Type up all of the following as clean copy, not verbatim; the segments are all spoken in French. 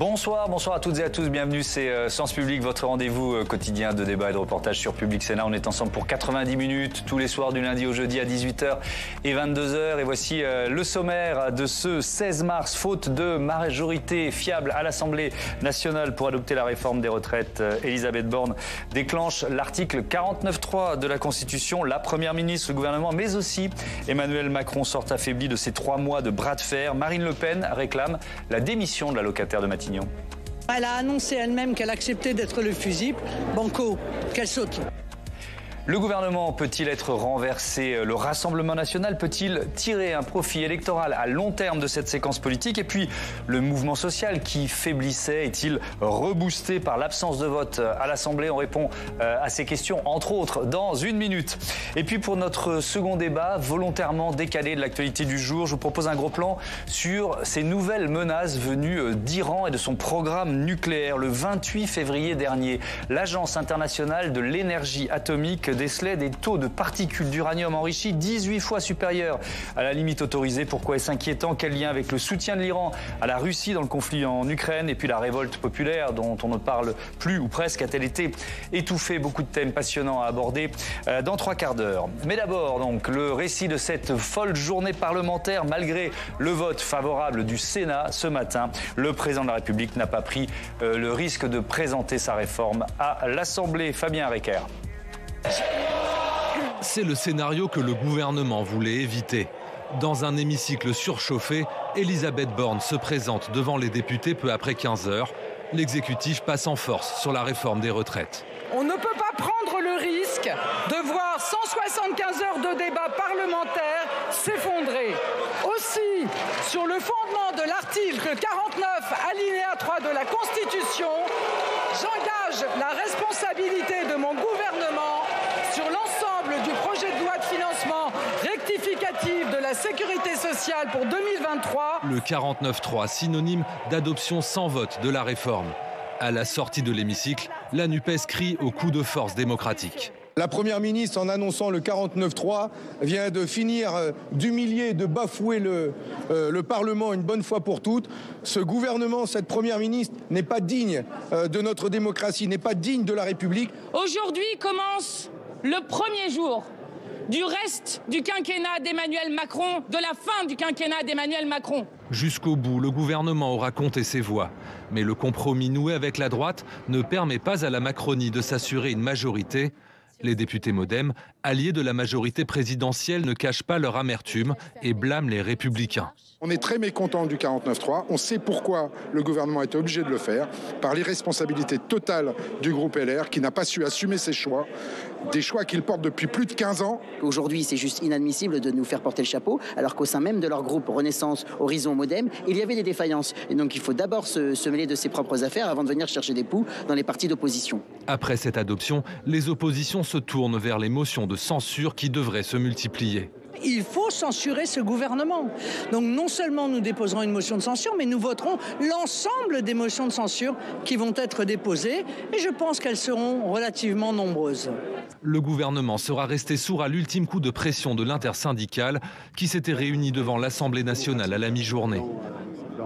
Bonsoir à toutes et à tous, bienvenue, c'est Sens Public, votre rendez-vous quotidien de débat et de reportage sur Public Sénat. On est ensemble pour 90 minutes, tous les soirs du lundi au jeudi à 18h et 22h. Et voici le sommaire de ce 16 mars. Faute de majorité fiable à l'Assemblée nationale pour adopter la réforme des retraites, Elisabeth Borne déclenche l'article 49.3 de la Constitution. La Première ministre, le gouvernement, mais aussi Emmanuel Macron sortent affaiblis de ces 3 mois de bras de fer. Marine Le Pen réclame la démission de la locataire de Matignon. Elle a annoncé elle-même qu'elle acceptait d'être le fusible. Banco, qu'elle saute. Le gouvernement peut-il être renversé? Le Rassemblement national peut-il tirer un profit électoral à long terme de cette séquence politique? Et puis, le mouvement social qui faiblissait est-il reboosté par l'absence de vote à l'Assemblée? On répond à ces questions, entre autres, dans une minute. Et puis, pour notre second débat, volontairement décalé de l'actualité du jour, je vous propose un gros plan sur ces nouvelles menaces venues d'Iran et de son programme nucléaire. Le 28 février dernier, l'Agence internationale de l'énergie atomique décelait des taux de particules d'uranium enrichi 18 fois supérieurs à la limite autorisée. Pourquoi est-ce inquiétant? Quel lien avec le soutien de l'Iran à la Russie dans le conflit en Ukraine et puis la révolte populaire dont on ne parle plus ou presque a-t-elle été étouffée? Beaucoup de thèmes passionnants à aborder dans 3 quarts d'heure. Mais d'abord, donc, le récit de cette folle journée parlementaire malgré le vote favorable du Sénat ce matin. Le président de la République n'a pas pris le risque de présenter sa réforme à l'Assemblée. Fabien Recker. C'est le scénario que le gouvernement voulait éviter. Dans un hémicycle surchauffé, Elisabeth Borne se présente devant les députés peu après 15 heures. L'exécutif passe en force sur la réforme des retraites. On ne peut pas prendre le risque de voir 175 heures de débat parlementaire s'effondrer. Aussi, sur le fondement de l'article 49, alinéa 3 de la Constitution, j'engage la responsabilité de mon gouvernement sur l'ensemble du projet de loi de financement rectificatif de la sécurité sociale pour 2023. Le 49.3, synonyme d'adoption sans vote de la réforme. À la sortie de l'hémicycle, la NUPES crie au coup de force démocratique. La Première ministre, en annonçant le 49.3, vient de finir d'humilier, de bafouer le Parlement une bonne fois pour toutes. Ce gouvernement, cette Première ministre, n'est pas digne de notre démocratie, n'est pas digne de la République. Aujourd'hui commence le premier jour du reste du quinquennat d'Emmanuel Macron, de la fin du quinquennat d'Emmanuel Macron. Jusqu'au bout, le gouvernement aura compté ses voix. Mais le compromis noué avec la droite ne permet pas à la Macronie de s'assurer une majorité. Les députés MoDem, alliés de la majorité présidentielle, ne cachent pas leur amertume et blâment les Républicains. On est très mécontent du 49.3. On sait pourquoi le gouvernement a été obligé de le faire, par l'irresponsabilité totale du groupe LR qui n'a pas su assumer ses choix, des choix qu'il porte depuis plus de 15 ans. Aujourd'hui, c'est juste inadmissible de nous faire porter le chapeau, alors qu'au sein même de leur groupe Renaissance, Horizon, MoDem, il y avait des défaillances. Et donc il faut d'abord se mêler de ses propres affaires avant de venir chercher des poux dans les partis d'opposition. Après cette adoption, les oppositions se tournent vers les motions de censure qui devraient se multiplier. Il faut censurer ce gouvernement. Donc non seulement nous déposerons une motion de censure, mais nous voterons l'ensemble des motions de censure qui vont être déposées. Et je pense qu'elles seront relativement nombreuses. Le gouvernement sera resté sourd à l'ultime coup de pression de l'intersyndicale qui s'était réuni devant l'Assemblée nationale à la mi-journée.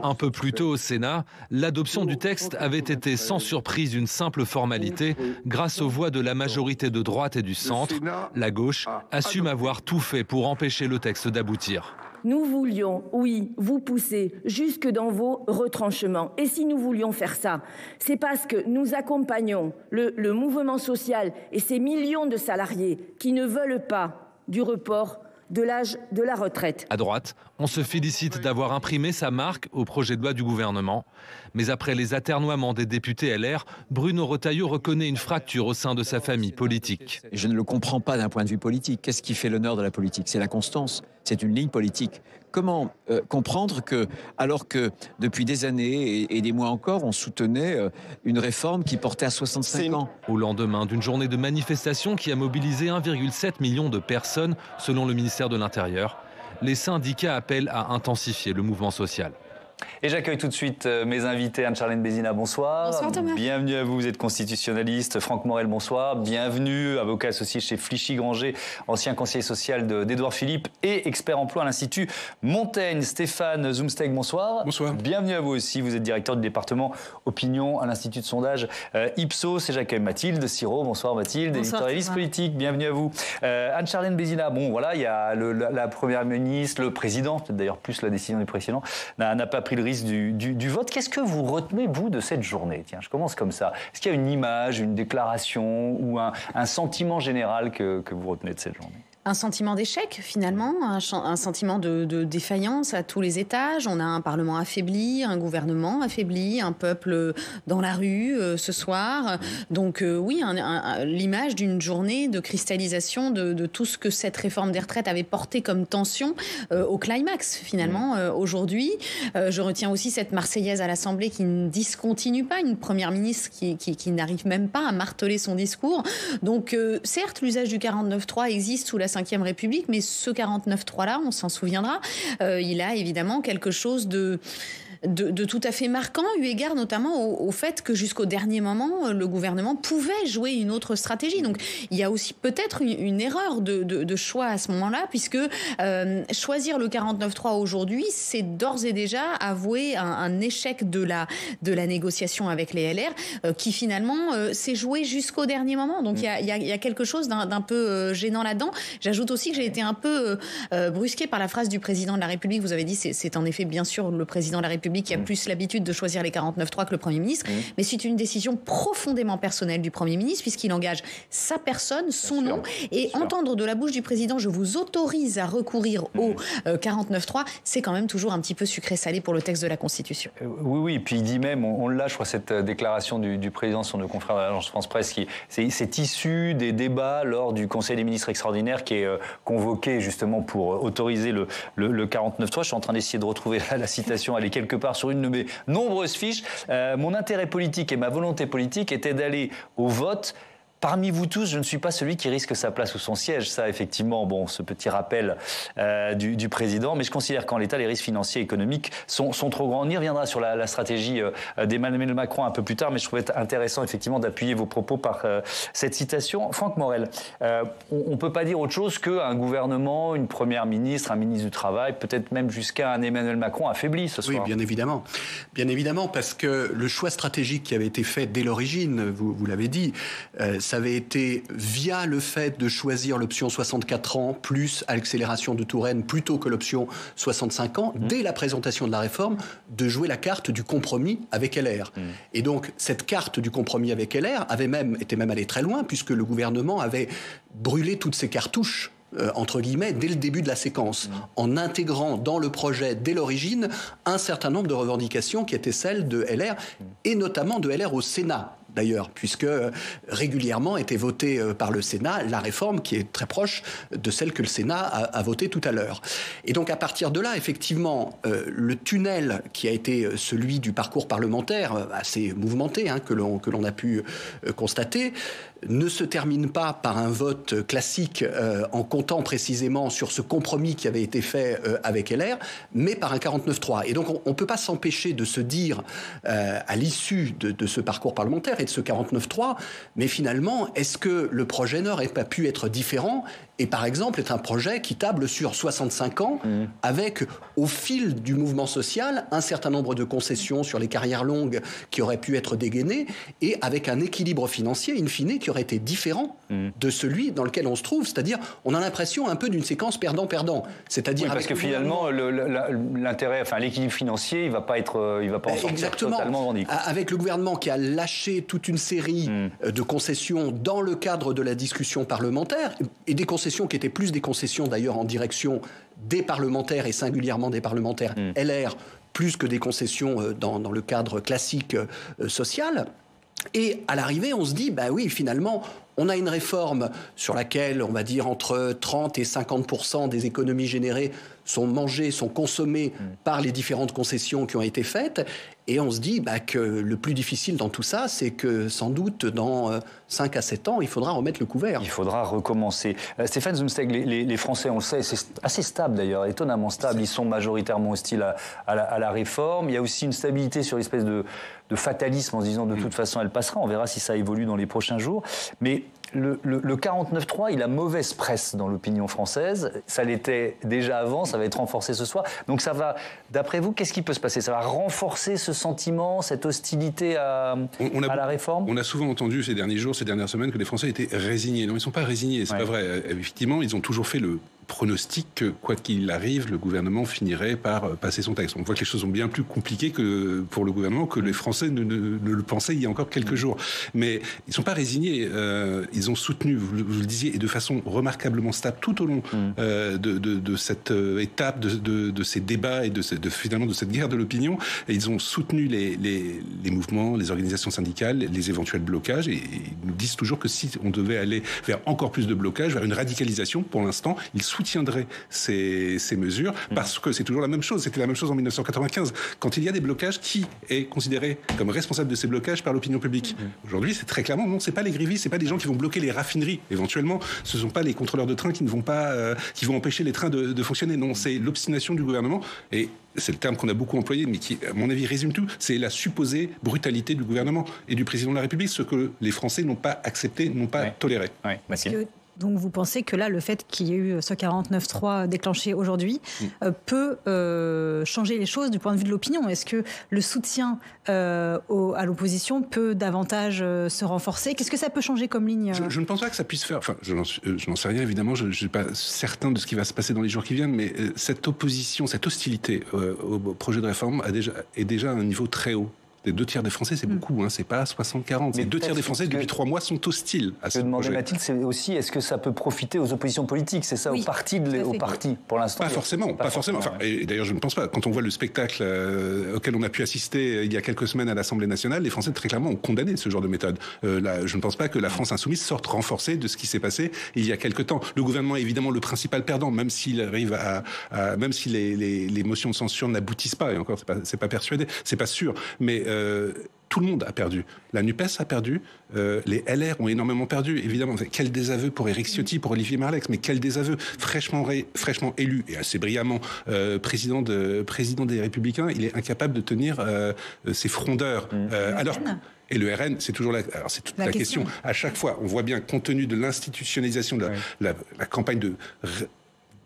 Un peu plus tôt au Sénat, l'adoption du texte avait été sans surprise une simple formalité grâce aux voix de la majorité de droite et du centre. La gauche assume avoir tout fait pour empêcher le texte d'aboutir. Nous voulions, oui, vous pousser jusque dans vos retranchements. Et si nous voulions faire ça, c'est parce que nous accompagnons le mouvement social et ces millions de salariés qui ne veulent pas du report de l'âge de la retraite. À droite, on se félicite d'avoir imprimé sa marque au projet de loi du gouvernement. Mais après les atermoiements des députés LR, Bruno Retailleau reconnaît une fracture au sein de sa famille politique. Je ne le comprends pas d'un point de vue politique. Qu'est-ce qui fait l'honneur de la politique? C'est la constance, c'est une ligne politique. Comment comprendre que, alors que depuis des années et des mois encore, on soutenait une réforme qui portait à 65 ans? Au lendemain d'une journée de manifestation qui a mobilisé 1,7 million de personnes, selon le ministère de l'Intérieur, les syndicats appellent à intensifier le mouvement social. Et j'accueille tout de suite mes invités. Anne-Charlène Bézina, bonsoir. Bonsoir Thomas. Bienvenue à vous, vous êtes constitutionnaliste. Franck Morel, bonsoir. Bienvenue, avocat associé chez Flichy-Granger, ancien conseiller social d'Édouard Philippe et expert emploi à l'Institut Montaigne. Stéphane Zumsteg, bonsoir. Bonsoir. Bienvenue à vous aussi, vous êtes directeur du département Opinion à l'Institut de sondage Ipsos. Et j'accueille Mathilde Sirot, bonsoir Mathilde, éditorialiste politique. Bienvenue à vous. Anne-Charlène Bézina, bon voilà, il y a la première ministre, le président, peut-être d'ailleurs plus la décision du président, n'a pas pris le risque du vote. Qu'est-ce que vous retenez, vous, de cette journée? Tiens, je commence comme ça. Est-ce qu'il y a une image, une déclaration ou un sentiment général que vous retenez de cette journée? Un sentiment d'échec, finalement, un sentiment de défaillance à tous les étages. On a un Parlement affaibli, un gouvernement affaibli, un peuple dans la rue ce soir. Donc oui, l'image d'une journée de cristallisation de tout ce que cette réforme des retraites avait porté comme tension au climax, finalement, aujourd'hui. Je retiens aussi cette Marseillaise à l'Assemblée qui ne discontinue pas, une première ministre qui n'arrive même pas à marteler son discours. Donc certes, l'usage du 49.3 existe sous la Ve République, mais ce 49.3-là, on s'en souviendra, il a évidemment quelque chose de tout à fait marquant, eu égard notamment au fait que jusqu'au dernier moment, le gouvernement pouvait jouer une autre stratégie. Donc il y a aussi peut-être une erreur de choix à ce moment-là, puisque choisir le 49.3 aujourd'hui, c'est d'ores et déjà avouer un échec de la négociation avec les LR, qui finalement s'est joué jusqu'au dernier moment. Donc il y a quelque chose d'un peu gênant là-dedans. J'ajoute aussi que j'ai été un peu brusquée par la phrase du président de la République. Vous avez dit, c'est en effet bien sûr le président de la République qui a plus l'habitude de choisir les 49.3 que le Premier ministre, mais c'est une décision profondément personnelle du Premier ministre, puisqu'il engage sa personne, son nom, et entendre de la bouche du président « je vous autorise à recourir au 49.3 », c'est quand même toujours un petit peu sucré-salé pour le texte de la Constitution. Oui, et puis il dit même, on l'a, je crois, cette déclaration du président sur nos confrères de l'agence France-Presse, c'est issu des débats lors du Conseil des ministres extraordinaire qui est convoqué justement pour autoriser le 49.3. Je suis en train d'essayer de retrouver la citation, elle est quelque part sur une de mes nombreuses fiches. Mon intérêt politique et ma volonté politique était d'aller au vote. Parmi vous tous, je ne suis pas celui qui risque sa place ou son siège. Ça, effectivement, bon, ce petit rappel du président. Mais je considère qu'en l'état, les risques financiers et économiques sont trop grands. On y reviendra sur la stratégie d'Emmanuel Macron un peu plus tard. Mais je trouvais intéressant, effectivement, d'appuyer vos propos par cette citation. Franck Morel, on ne peut pas dire autre chose qu'un gouvernement, une première ministre, un ministre du Travail, peut-être même jusqu'à un Emmanuel Macron affaibli ce soir. Oui, bien évidemment. Bien évidemment, parce que le choix stratégique qui avait été fait dès l'origine, vous l'avez dit, ça avait été via le fait de choisir l'option 64 ans plus accélération de Touraine plutôt que l'option 65 ans, dès la présentation de la réforme, de jouer la carte du compromis avec LR. Et donc, cette carte du compromis avec LR était même allée très loin, puisque le gouvernement avait brûlé toutes ses cartouches entre guillemets, dès le début de la séquence, en intégrant dans le projet, dès l'origine, un certain nombre de revendications qui étaient celles de LR, et notamment de LR au Sénat, d'ailleurs, puisque régulièrement était votée par le Sénat la réforme qui est très proche de celle que le Sénat a votée tout à l'heure. Et donc, à partir de là, effectivement, le tunnel qui a été celui du parcours parlementaire, assez mouvementé, que l'on a pu constater, ne se termine pas par un vote classique en comptant précisément sur ce compromis qui avait été fait avec LR, mais par un 49.3. Et donc, on ne peut pas s'empêcher de se dire, à l'issue de ce parcours parlementaire et de ce 49.3, mais finalement, est-ce que le projet n'aurait pas pu être différent et par exemple être un projet qui table sur 65 ans avec, au fil du mouvement social, un certain nombre de concessions sur les carrières longues qui auraient pu être dégainées et avec un équilibre financier, in fine, qui aurait été différent de celui dans lequel on se trouve. C'est-à-dire, on a l'impression un peu d'une séquence perdant-perdant. C'est-à-dire parce que finalement, l'intérêt, enfin l'équilibre financier, il va pas en sortir totalement vendu. Avec le gouvernement qui a lâché toute une série de concessions dans le cadre de la discussion parlementaire, et des concessions qui étaient plus des concessions d'ailleurs en direction des parlementaires et singulièrement des parlementaires LR, plus que des concessions dans le cadre classique social. Et à l'arrivée, on se dit, bah oui, finalement, On a une réforme sur laquelle, on va dire, entre 30 et 50% des économies générées sont mangées, sont consommées par les différentes concessions qui ont été faites. Et on se dit que le plus difficile dans tout ça, c'est que sans doute dans 5 à 7 ans, il faudra remettre le couvert. Il faudra recommencer. Stéphane Zumsteg, les Français, on le sait, c'est assez stable d'ailleurs, étonnamment stable. Ils sont majoritairement hostiles à la réforme. Il y a aussi une stabilité sur l'espèce de fatalisme en se disant de toute façon elle passera. On verra si ça évolue dans les prochains jours. Mais le 49.3, il a mauvaise presse dans l'opinion française. Ça l'était déjà avant, ça va être renforcé ce soir. Donc ça va, d'après vous, qu'est-ce qui peut se passer? Ça va renforcer ce sentiment, cette hostilité à la réforme? On a souvent entendu ces derniers jours, ces dernières semaines, que les Français étaient résignés. Non, ils ne sont pas résignés, c'est pas vrai. Effectivement, ils ont toujours fait le pronostic que, quoi qu'il arrive, le gouvernement finirait par passer son texte. On voit que les choses sont bien plus compliquées pour le gouvernement que les Français ne le pensaient il y a encore quelques jours. Mais ils ne sont pas résignés. Ils ont soutenu, vous le disiez, et de façon remarquablement stable tout au long de cette étape, de ces débats et finalement de cette guerre de l'opinion. Et ils ont soutenu les mouvements, les organisations syndicales, les éventuels blocages. Et ils nous disent toujours que si on devait aller vers encore plus de blocages, vers une radicalisation, pour l'instant, ils soutiendrait ces mesures, parce que c'est toujours la même chose. C'était la même chose en 1995. Quand il y a des blocages, qui est considéré comme responsable de ces blocages par l'opinion publique? Aujourd'hui, c'est très clairement, non, c'est pas les grévistes, c'est pas des gens qui vont bloquer les raffineries, éventuellement. Ce sont pas les contrôleurs de train qui ne vont pas, qui vont empêcher les trains de fonctionner. Non, c'est l'obstination du gouvernement. Et c'est le terme qu'on a beaucoup employé, mais qui, à mon avis, résume tout. C'est la supposée brutalité du gouvernement et du président de la République, ce que les Français n'ont pas accepté, n'ont pas toléré. Donc vous pensez que là, le fait qu'il y ait eu ce 49.3 déclenché aujourd'hui peut changer les choses du point de vue de l'opinion? Est-ce que le soutien à l'opposition peut davantage se renforcer? Qu'est-ce que ça peut changer comme ligne? Je ne pense pas que ça puisse faire... Enfin, je n'en sais rien, évidemment. Je ne suis pas certain de ce qui va se passer dans les jours qui viennent, mais cette opposition, cette hostilité au projet de réforme est déjà à un niveau très haut. Les 2 tiers des Français, c'est beaucoup, c'est pas 60-40. Les 2 tiers des Français, depuis 3 mois, sont hostiles à ce projet. Mathilde, c'est aussi, est-ce que ça peut profiter aux oppositions politiques? C'est ça, aux partis, pour l'instant? Pas forcément. Enfin, et d'ailleurs, je ne pense pas. Quand on voit le spectacle auquel on a pu assister il y a quelques semaines à l'Assemblée nationale, les Français, très clairement, ont condamné ce genre de méthode. Je ne pense pas que la France insoumise sorte renforcée de ce qui s'est passé il y a quelques temps. Le gouvernement est évidemment le principal perdant, même s'il arrive même si les motions de censure n'aboutissent pas, et encore, c'est pas persuadé, c'est pas sûr. Mais tout le monde a perdu. La NUPES a perdu, les LR ont énormément perdu, évidemment. Quel désaveu pour Éric Ciotti, pour Olivier Marleix, mais quel désaveu. Fraîchement élu, et assez brillamment, président des Républicains, il est incapable de tenir ses frondeurs. Et le RN, c'est toujours alors c'est toute la question. À chaque fois, on voit bien, compte tenu de l'institutionnalisation, de la campagne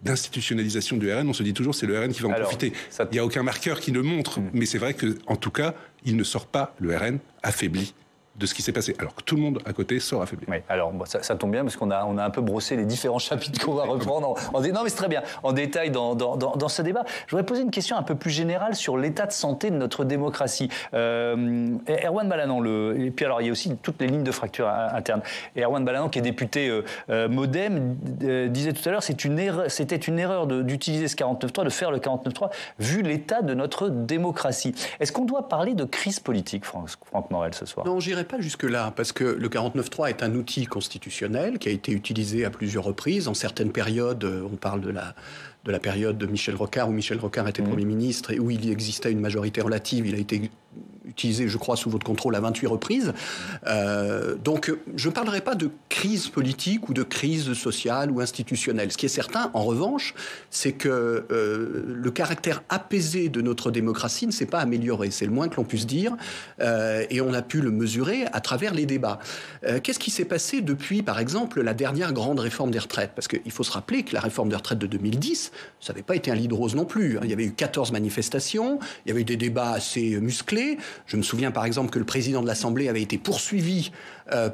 d'institutionnalisation du RN, on se dit toujours c'est le RN qui va en profiter. Il n'y a aucun marqueur qui le montre, mais c'est vrai qu'en tout cas, il ne sort pas, le RN, affaibli de ce qui s'est passé, alors que tout le monde à côté sort affaibli. Oui, alors ça tombe bien parce qu'on a un peu brossé les différents chapitres qu'on va reprendre non mais c'est très bien, en détail dans ce débat. Je voudrais poser une question un peu plus générale sur l'état de santé de notre démocratie. Erwan Balanant, et puis alors il y a aussi toutes les lignes de fracture interne. Et Erwan Balanant, qui est député MoDem, disait tout à l'heure c'était une erreur d'utiliser ce 49.3, de faire le 49.3, vu l'état de notre démocratie. Est-ce qu'on doit parler de crise politique, Franck Morel, ce soir? Non, j'irai pas jusque-là, parce que le 49.3 est un outil constitutionnel qui a été utilisé à plusieurs reprises. En certaines périodes, on parle de la période de Michel Rocard, où Michel Rocard était Premier ministre et où il existait une majorité relative. Il a été utilisé, je crois, sous votre contrôle à 28 reprises. Donc, je ne parlerai pas de crise politique ou de crise sociale ou institutionnelle. Ce qui est certain, en revanche, c'est que le caractère apaisé de notre démocratie ne s'est pas amélioré. C'est le moins que l'on puisse dire. Et on a pu le mesurer à travers les débats. Qu'est-ce qui s'est passé depuis, par exemple, la dernière grande réforme des retraites? Parce qu'il faut se rappeler que la réforme des retraites de 2010, ça n'avait pas été un lit de rose non plus. Il y avait eu 14 manifestations, il y avait eu des débats assez musclés. Je me souviens par exemple que le président de l'Assemblée avait été poursuivi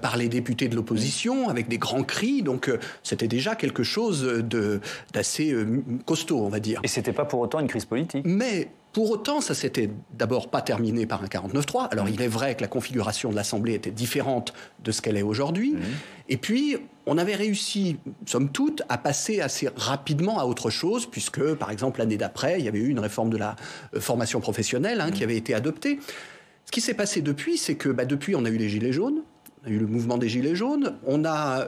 par les députés de l'opposition avec des grands cris. Donc c'était déjà quelque chose d'assez costaud, on va dire. Et c'était pas pour autant une crise politique. Mais pour autant, ça s'était d'abord pas terminé par un 49.3. Alors il est vrai que la configuration de l'Assemblée était différente de ce qu'elle est aujourd'hui. Et puis, on avait réussi, somme toute, à passer assez rapidement à autre chose, puisque, par exemple, l'année d'après, il y avait eu une réforme de la formation professionnelle qui avait été adoptée. Ce qui s'est passé depuis, c'est que depuis, on a eu les Gilets jaunes, on a eu le mouvement des Gilets jaunes, on a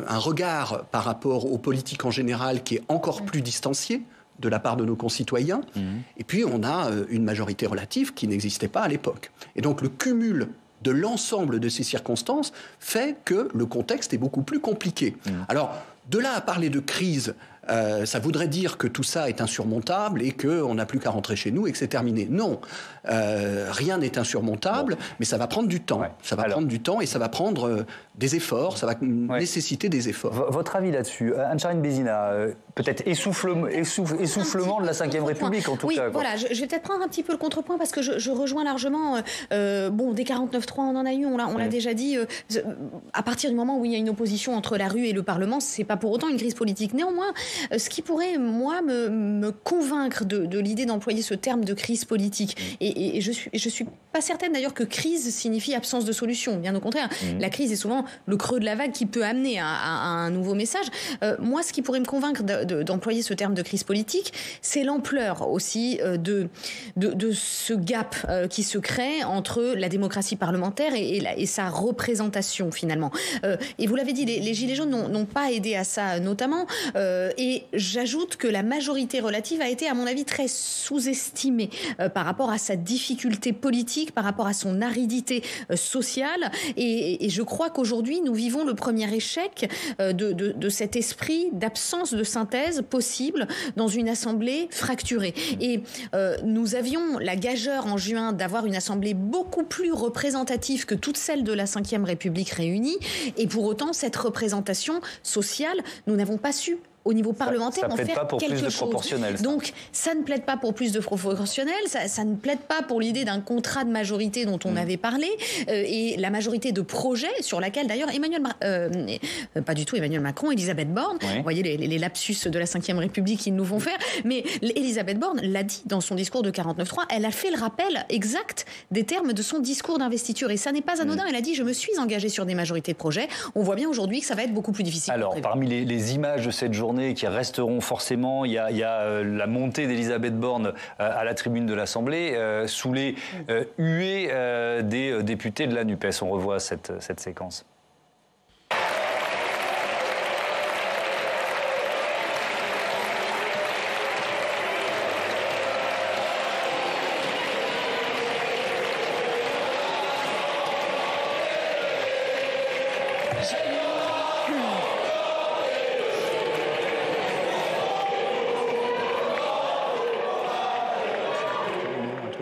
un regard par rapport aux politiques en général qui est encore plus distancié de la part de nos concitoyens, et puis on a une majorité relative qui n'existait pas à l'époque. Et donc le cumul de l'ensemble de ces circonstances fait que le contexte est beaucoup plus compliqué. Alors, de là à parler de crise, ça voudrait dire que tout ça est insurmontable et qu'on n'a plus qu'à rentrer chez nous et que c'est terminé. Non, rien n'est insurmontable, mais ça va prendre du temps. Ça va prendre du temps et ça va prendre des efforts, ça va nécessiter des efforts. Votre avis là-dessus, Anne-Charline Bézina, peut-être essoufflement de la Ve République en tout cas. Oui, voilà, je vais peut-être prendre un petit peu le contrepoint parce que je rejoins largement, des 49.3 on en a eu, on l'a déjà dit, à partir du moment où il y a une opposition entre la rue et le Parlement, c'est pas pour autant une crise politique. Néanmoins, ce qui pourrait, moi, me convaincre de l'idée d'employer ce terme de crise politique, et je suis pas certaine d'ailleurs que crise signifie absence de solution, bien au contraire. La crise est souvent le creux de la vague qui peut amener à un nouveau message. Moi, ce qui pourrait me convaincre d'employer ce terme de crise politique, c'est l'ampleur aussi de ce gap qui se crée entre la démocratie parlementaire et sa représentation, finalement. Et vous l'avez dit, les Gilets jaunes n'ont pas aidé à ça, notamment. Et j'ajoute que la majorité relative a été, à mon avis, très sous-estimée par rapport à sa difficulté politique, par rapport à son aridité sociale. Et je crois qu'aujourd'hui, nous vivons le premier échec de cet esprit d'absence de synthèse possible dans une assemblée fracturée. Et nous avions la gageure en juin d'avoir une assemblée beaucoup plus représentative que toutes celles de la Ve République réunie. Et pour autant, cette représentation sociale, nous n'avons pas su au niveau parlementaire en faire quelque chose. Ça ne plaide pas pour plus de proportionnel. Donc, ça ne plaide pas pour plus de proportionnel, ça ne plaide pas pour l'idée d'un contrat de majorité dont on avait parlé, et la majorité de projets sur laquelle d'ailleurs pas du tout Emmanuel Macron, Elisabeth Borne, vous voyez les lapsus de la Ve République qu'ils nous font faire, mais Elisabeth Borne l'a dit dans son discours de 49.3, elle a fait le rappel exact des termes de son discours d'investiture, et ça n'est pas anodin, elle a dit « je me suis engagée sur des majorités de projets », on voit bien aujourd'hui que ça va être beaucoup plus difficile. Alors, parmi les images de cette journée qui resteront forcément, il y a la montée d'Elisabeth Borne à la tribune de l'Assemblée sous les huées des députés de la NUPES. On revoit cette séquence.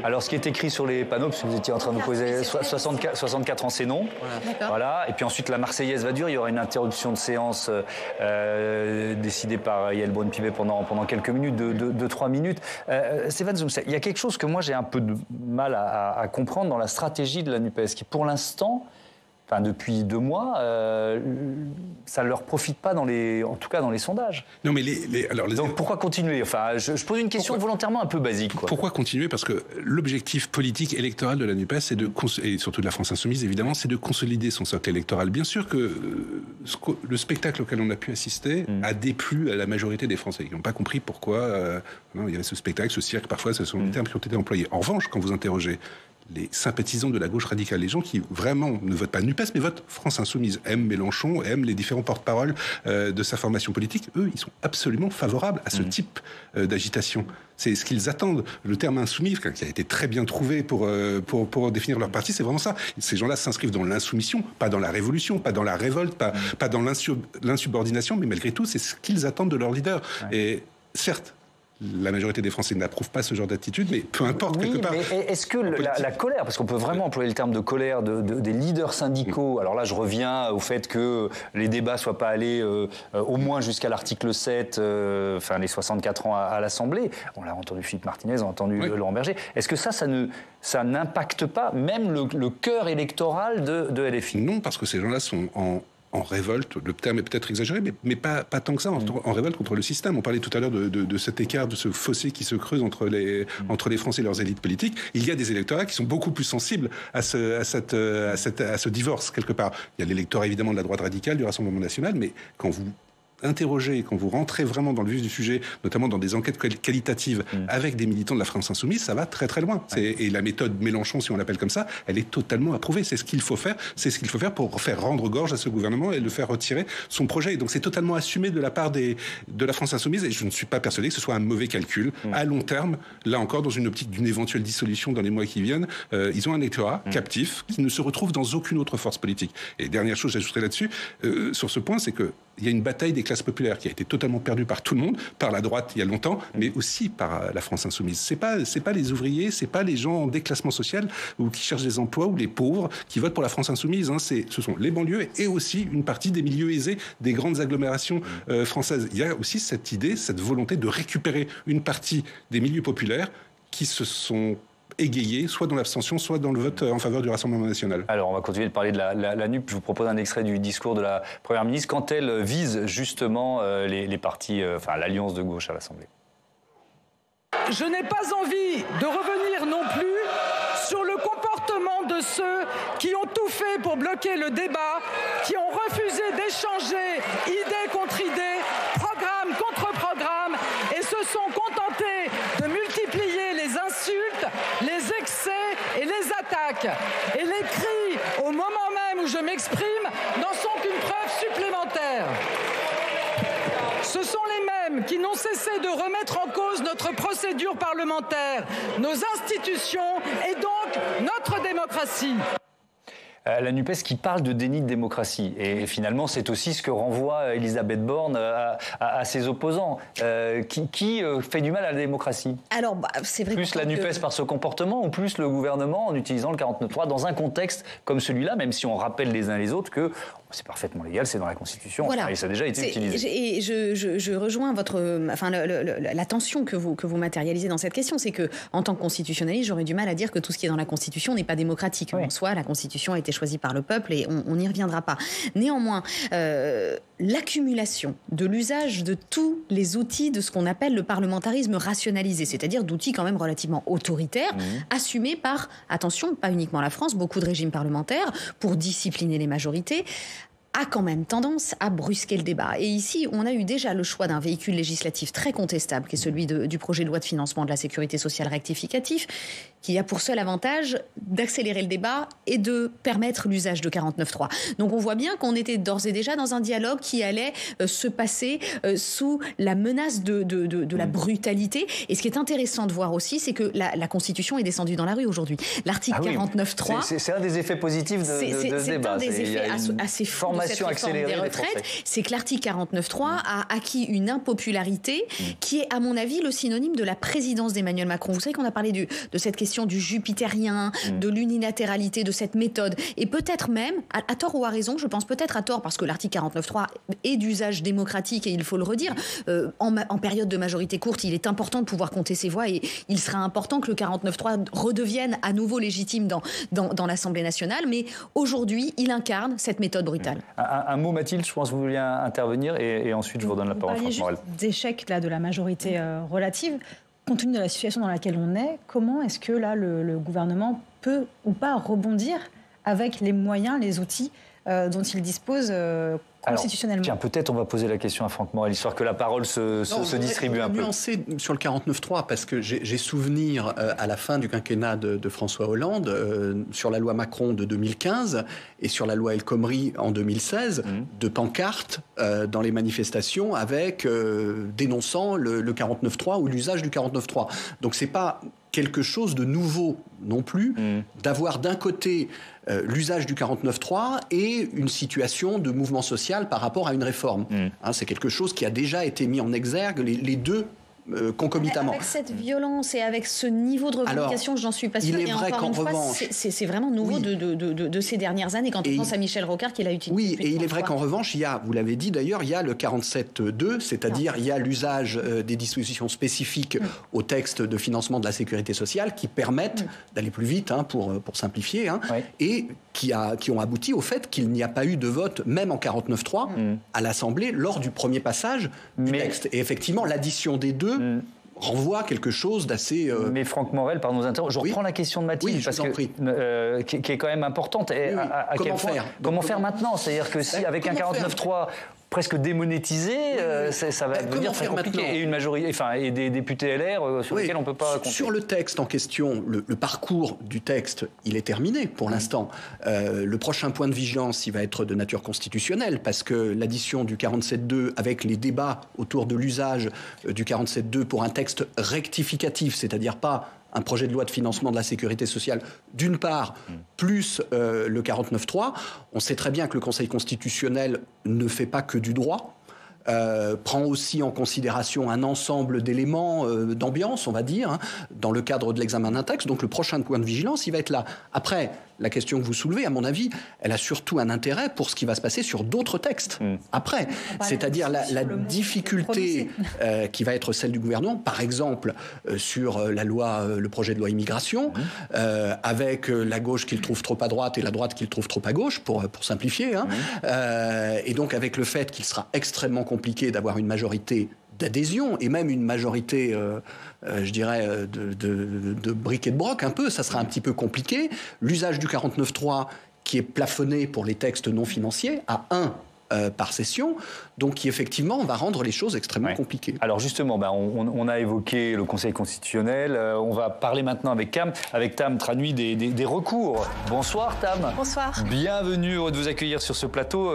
Alors, ce qui est écrit sur les panneaux, parce que vous étiez en train de nous poser 64 ans, c'est non. Voilà. Et puis ensuite, la Marseillaise va durer. Il y aura une interruption de séance décidée par Yael Braun-Pivet pendant quelques minutes, de 3 minutes. Stéphane Zumthor, il y a quelque chose que moi j'ai un peu de mal à comprendre dans la stratégie de la NUPES, qui pour l'instant, depuis 2 mois, ça ne leur profite pas en tout cas dans les sondages. Non, mais donc pourquoi continuer? Je pose une question volontairement un peu basique. Pourquoi continuer? Parce que l'objectif politique électoral de la NUPES, et surtout de la France Insoumise évidemment, c'est de consolider son socle électoral. Bien sûr que le spectacle auquel on a pu assister a déplu à la majorité des Français. Ils n'ont pas compris pourquoi il y avait ce spectacle, ce cirque, parfois ce sont les termes qui ont été employés. En revanche, quand vous interrogez les sympathisants de la gauche radicale, les gens qui vraiment ne votent pas NUPES, mais votent France Insoumise, aiment Mélenchon, aiment les différents porte-paroles de sa formation politique, eux, ils sont absolument favorables à ce type d'agitation. C'est ce qu'ils attendent. Le terme insoumis, qui a été très bien trouvé pour définir leur parti, c'est vraiment ça. Ces gens-là s'inscrivent dans l'insoumission, pas dans la révolution, pas dans la révolte, pas dans l'insubordination, mais malgré tout, c'est ce qu'ils attendent de leur leader. Et certes, la majorité des Français n'approuvent pas ce genre d'attitude, mais peu importe, quelque part. Mais est-ce que la colère, parce qu'on peut vraiment employer le terme de colère des leaders syndicaux, alors là je reviens au fait que les débats ne soient pas allés au moins jusqu'à l'article 7, les 64 ans à l'Assemblée, on l'a entendu Philippe Martinez, on a entendu Laurent Berger, est-ce que ça n'impacte pas même le cœur électoral de LFI? Non, parce que ces gens-là sont en révolte, le terme est peut-être exagéré, mais pas tant que ça, en révolte contre le système. On parlait tout à l'heure de cet écart, de ce fossé qui se creuse entre les Français et leurs élites politiques. Il y a des électorats qui sont beaucoup plus sensibles à ce divorce, quelque part. Il y a l'électorat, évidemment, de la droite radicale, du Rassemblement national, mais quand vous interrogez, quand vous rentrez vraiment dans le vif du sujet, notamment dans des enquêtes qualitatives avec des militants de la France Insoumise, ça va très très loin. Et la méthode Mélenchon, si on l'appelle comme ça, elle est totalement approuvée. C'est ce qu'il faut faire. C'est ce qu'il faut faire pour faire rendre gorge à ce gouvernement et le faire retirer son projet. Et donc c'est totalement assumé de la part de la France Insoumise. Et je ne suis pas persuadé que ce soit un mauvais calcul. À long terme, là encore, dans une optique d'une éventuelle dissolution dans les mois qui viennent, ils ont un électorat captif qui ne se retrouve dans aucune autre force politique. Et dernière chose, j'ajouterai là-dessus, sur ce point, c'est que il y a une bataille des classes populaires qui a été totalement perdue par tout le monde, par la droite il y a longtemps, mais aussi par la France Insoumise. C'est pas les ouvriers, c'est pas les gens en déclassement social ou qui cherchent des emplois ou les pauvres qui votent pour la France Insoumise. Ce sont les banlieues et aussi une partie des milieux aisés des grandes agglomérations françaises. Il y a aussi cette idée, cette volonté de récupérer une partie des milieux populaires qui se sont égayés, soit dans l'abstention, soit dans le vote en faveur du Rassemblement national. Alors, on va continuer de parler de la NUP. Je vous propose un extrait du discours de la Première ministre quand elle vise justement les partis, l'alliance de gauche à l'Assemblée. Je n'ai pas envie de revenir non plus sur le comportement de ceux qui ont tout fait pour bloquer le débat, qui ont refusé d'échanger idée contre idée, programme contre programme, et se sont contentés de multiplier les insultes, les excès et les attaques. Et les cris, au moment même où je m'exprime, n'en sont qu'une preuve supplémentaire. Ce sont les mêmes qui n'ont cessé de remettre en cause notre procédure parlementaire, nos institutions et donc notre démocratie. La NUPES qui parle de déni de démocratie. Et finalement, c'est aussi ce que renvoie Elisabeth Borne à ses opposants. Qui fait du mal à la démocratie ? Alors, c'est vrai. Plus la NUPES par ce comportement ou plus le gouvernement en utilisant le 49.3 dans un contexte comme celui-là, même si on rappelle les uns les autres que c'est parfaitement légal, c'est dans la Constitution, voilà. Et ça a déjà été utilisé. Et je rejoins la tension que vous matérialisez dans cette question, c'est que en tant que constitutionnaliste, j'aurais du mal à dire que tout ce qui est dans la Constitution n'est pas démocratique. En soi, la Constitution a été choisie par le peuple et on n'y reviendra pas. Néanmoins, l'accumulation de l'usage de tous les outils de ce qu'on appelle le parlementarisme rationalisé, c'est-à-dire d'outils quand même relativement autoritaires, assumés par, attention, pas uniquement la France, beaucoup de régimes parlementaires, pour discipliner les majorités, a quand même tendance à brusquer le débat. Et ici, on a eu déjà le choix d'un véhicule législatif très contestable, qui est celui du projet de loi de financement de la sécurité sociale rectificatif, qui a pour seul avantage d'accélérer le débat et de permettre l'usage de 49.3. Donc on voit bien qu'on était d'ores et déjà dans un dialogue qui allait se passer sous la menace de la brutalité. Et ce qui est intéressant de voir aussi, c'est que la Constitution est descendue dans la rue aujourd'hui. L'article 49.3... C'est un des effets positifs de ce débat. C'est un des effets assez forts de cette réforme des retraites. C'est que l'article 49.3 a acquis une impopularité qui est, à mon avis, le synonyme de la présidence d'Emmanuel Macron. Vous savez qu'on a parlé de cette question du jupitérien, de l'unilatéralité, de cette méthode. Et peut-être même, à tort ou à raison, je pense peut-être à tort, parce que l'article 49.3 est d'usage démocratique, et il faut le redire, en période de majorité courte, il est important de pouvoir compter ses voix, et il sera important que le 49.3 redevienne à nouveau légitime dans l'Assemblée nationale. Mais aujourd'hui, il incarne cette méthode brutale. Un mot, Mathilde, je pense que vous vouliez intervenir, et ensuite je vous redonne la parole. Vous parliez juste d'échec de la majorité relative. Compte tenu de la situation dans laquelle on est, comment est-ce que là le gouvernement peut ou pas rebondir avec les moyens, les outils dont il dispose constitutionnellement? Tiens, peut-être on va poser la question à Franck Morel, histoire que la parole se distribue un peu. Nuancer sur le 49.3, parce que j'ai souvenir à la fin du quinquennat de François Hollande, sur la loi Macron de 2015 et sur la loi El Khomri en 2016, de pancartes dans les manifestations avec dénonçant le 49.3 ou l'usage du 49.3. Donc c'est pas quelque chose de nouveau non plus d'avoir d'un côté l'usage du 49.3 et une situation de mouvement social par rapport à une réforme. C'est quelque chose qui a déjà été mis en exergue, les deux concomitamment. Avec cette violence et avec ce niveau de revendication, j'en suis pas sûre. Et encore une fois, c'est vraiment nouveau de ces dernières années, quand on pense à Michel Rocard qui l'a utilisé. Oui, et il est vrai qu'en revanche, il y a, vous l'avez dit d'ailleurs, il y a le 47.2, c'est-à-dire il y a l'usage des dispositions spécifiques au texte de financement de la sécurité sociale qui permettent d'aller plus vite, pour simplifier, et qui ont abouti au fait qu'il n'y a pas eu de vote, même en 49.3, à l'Assemblée lors du premier passage du texte. Et effectivement, l'addition des deux renvoie quelque chose d'assez... Mais Franck Morel, par nos interroges, je reprends la question de Mathilde, parce que, qui est quand même importante. Et Comment faire maintenant? C'est-à-dire que si, avec un 49.3, presque démonétisé, ça va devenir très compliqué. Et une majorité, et des députés LR sur lesquels on ne peut pas compter. Sur le texte en question, le parcours du texte, il est terminé pour l'instant. Le prochain point de vigilance, il va être de nature constitutionnelle, parce que l'addition du 47.2 avec les débats autour de l'usage du 47.2 pour un texte rectificatif, c'est-à-dire pas un projet de loi de financement de la sécurité sociale, d'une part, plus le 49.3. On sait très bien que le Conseil constitutionnel ne fait pas que du droit, prend aussi en considération un ensemble d'éléments d'ambiance, on va dire, dans le cadre de l'examen d'un texte. Donc le prochain point de vigilance, il va être là. Après, la question que vous soulevez, à mon avis, elle a surtout un intérêt pour ce qui va se passer sur d'autres textes après. C'est-à-dire la difficulté qui va être celle du gouvernement, par exemple sur la loi, le projet de loi immigration, avec la gauche qu'il trouve trop à droite et la droite qu'il trouve trop à gauche, pour simplifier. Et donc avec le fait qu'il sera extrêmement compliqué d'avoir une majorité d'adhésion et même une majorité, je dirais, de briques et de broc un peu, ça sera un petit peu compliqué. L'usage du 49.3 qui est plafonné pour les textes non financiers à 1 par session, donc qui effectivement va rendre les choses extrêmement compliquées. Alors justement, on a évoqué le Conseil constitutionnel, on va parler maintenant avec Tam Tranui des recours. Bonsoir Tam. Bonsoir. Bienvenue, heureux de vous accueillir sur ce plateau.